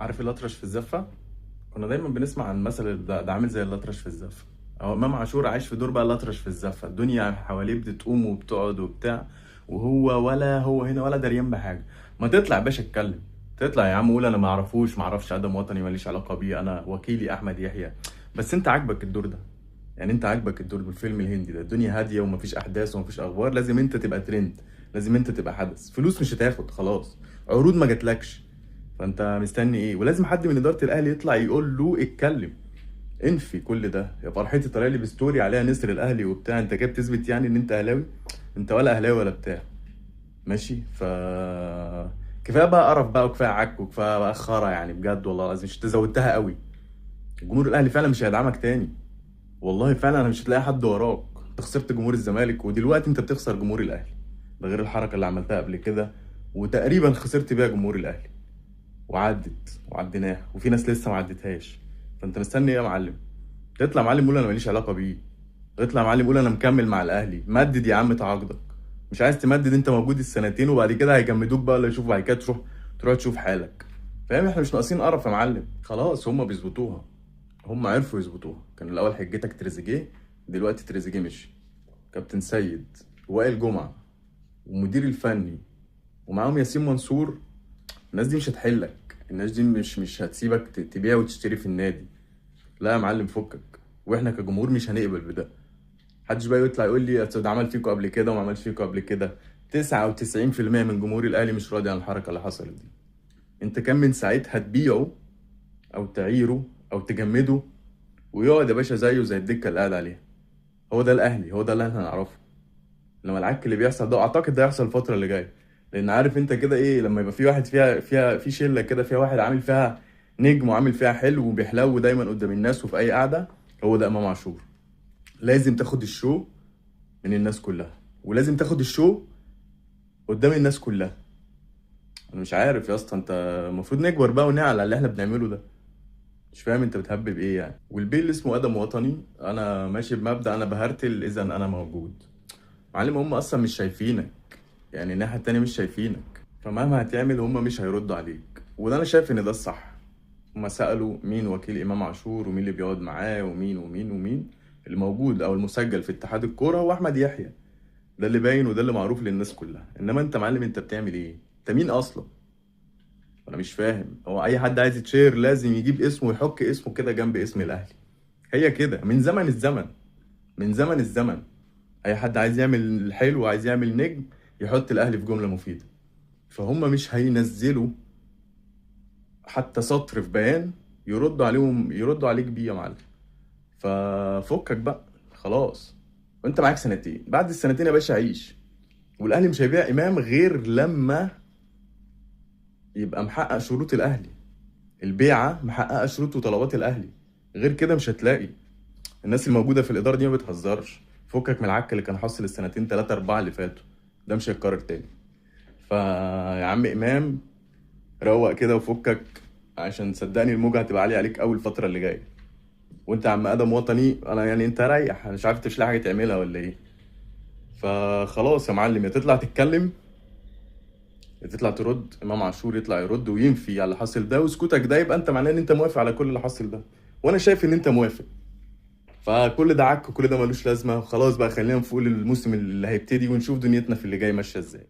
عارف الأطرش في الزفة؟ كنا دايما بنسمع عن مثل ده عامل زي الأطرش في الزفة. أو إمام عاشور عايش في دور بقى الأطرش في الزفة، الدنيا حواليه بتقوم وبتقعد وبتاع، وهو ولا هو هنا ولا دريان بحاجة. ما تطلع يا باشا اتكلم، تطلع يا عم قول أنا ما أعرفوش، ما أعرفش أدم وطني، ماليش علاقة بيه، أنا وكيلي أحمد يحيى. بس أنت عاجبك الدور ده، يعني أنت عاجبك الدور بالفيلم الهندي ده، الدنيا هادية ومفيش أحداث ومفيش أخبار، لازم أنت تبقى ترند، لازم أنت تبقى حدث، فلوس مش هتاخد خلاص، عروض ما جاتلكش، فانت مستني ايه؟ ولازم حد من اداره الاهلي يطلع يقول له اتكلم، انفي كل ده. يا فرحتي طالع لي بستوري عليها نسر الاهلي وبتاع، انت كده بتثبت يعني ان انت اهلاوي؟ انت ولا اهلاوي ولا بتاع. ماشي، كفايه بقى قرف بقى، وكفايه عك، وكفايه بقى خرا، يعني بجد والله العظيم مش زودتها قوي. جمهور الاهلي فعلا مش هيدعمك تاني، والله فعلا انا مش هتلاقي حد وراك. انت خسرت جمهور الزمالك، ودلوقتي انت بتخسر جمهور الاهلي، ده غير الحركه اللي عملتها قبل كده، وتقريبا خسرت بيها جمهور الاهلي، وعدت وعديناها، وفي ناس لسه ما عدتهاش. فانت مستني ايه يا معلم؟ تطلع يا معلم قول انا ماليش علاقه بيه، اطلع يا معلم قول انا مكمل مع الاهلي، مدد يا عم تعاقدك. مش عايز تمدد انت موجود السنتين، وبعد كده هيجمدوك بقى ولا يشوفوا، بعد كده تروح تشوف حالك. فاهم؟ احنا مش ناقصين قرف يا معلم، خلاص هم بيظبطوها، هم عرفوا يظبطوها. كان الاول حجتك تريزيجيه، دلوقتي تريزيجيه مشي، كابتن سيد، وائل جمعه، ومدير الفني، ومعاهم ياسين منصور. الناس دي مش هتحلك، الناس دي مش هتسيبك تبيع وتشتري في النادي. لا يا معلم فكك، واحنا كجمهور مش هنقبل بده. محدش بقى يطلع يقول لي أصل ده عمل فيكوا قبل كده وما عملش فيكوا قبل كده. 99% من جمهور الاهلي مش راضي عن الحركه اللي حصلت دي. انت كان من ساعتها تبيعه، او تعيره، او تجمده، ويقعد يا باشا زيه زي الدكه اللي قاعد عليها. هو ده الاهلي، هو ده اللي احنا نعرفه. لما العك اللي بيحصل ده، اعتقد ده هيحصل الفتره اللي جايه، لان عارف انت كده ايه، لما يبقى في واحد فيها في شله كده، فيها واحد عامل فيها نجم وعامل فيها حلو وبيحلو دايما قدام الناس وفي اي قعده، هو ده امام عاشور. لازم تاخد الشو من الناس كلها، ولازم تاخد الشو قدام الناس كلها. انا مش عارف يا اسطى، انت المفروض نكبر بقى ونعلى على اللي احنا بنعمله ده. مش فاهم انت بتهبب ايه يعني. والبيل اللي اسمه ادم وطني، انا ماشي بمبدأ انا بهرتل اذا انا موجود. معلم هم اصلا مش شايفينك، يعني الناحية التانية مش شايفينك، فمهما هتعمل هم مش هيردوا عليك، وده انا شايف ان ده الصح. هما سألوا مين وكيل امام عاشور، ومين اللي بيقعد معاه، ومين ومين ومين. اللي موجود او المسجل في اتحاد الكورة هو احمد يحيى، ده اللي باين وده اللي معروف للناس كلها. انما انت معلم انت بتعمل ايه؟ انت مين اصلا؟ انا مش فاهم. هو اي حد عايز يتشير لازم يجيب اسمه ويحك اسمه كده جنب اسم الاهلي؟ هي كده من زمن الزمن، من زمن الزمن. اي حد عايز يعمل حلو وعايز يعمل نجم يحط الاهلي في جمله مفيده. فهم مش هينزلوا حتى سطر في بيان يردوا عليك بيه يا معلم. ففكك بقى خلاص، وانت معاك سنتين، بعد السنتين يا باشا عيش. والاهلي مش هيبيع امام غير لما يبقى محقق شروط الاهلي، البيعه محققه شروط وطلبات الاهلي. غير كده مش هتلاقي. الناس الموجوده في الاداره دي ما بتهزرش. فكك من العك اللي كان حاصل السنتين 3 4 اللي فاتوا، ده مش هيتكرر تاني. فيا عم امام روق كده وفكك، عشان صدقني الموجة هتبقى عالية عليك اول الفترة اللي جاية. وانت يا عم ادم وطني، انا يعني انت ريح، انا مش عارف انت مش لاقي حاجة تعملها ولا ايه. فخلاص يا معلم، يا تطلع تتكلم، يا تطلع ترد. امام عاشور يطلع يرد وينفي على اللي حاصل ده، وسكوتك ده يبقى انت معناه ان انت موافق على كل اللي حاصل ده، وانا شايف ان انت موافق. فكل ده عك وكل ده ملوش لازمة. خلاص بقى خلينا نفوق الموسم اللي هيبتدي، ونشوف دنيتنا في اللي جاي ماشية ازاي.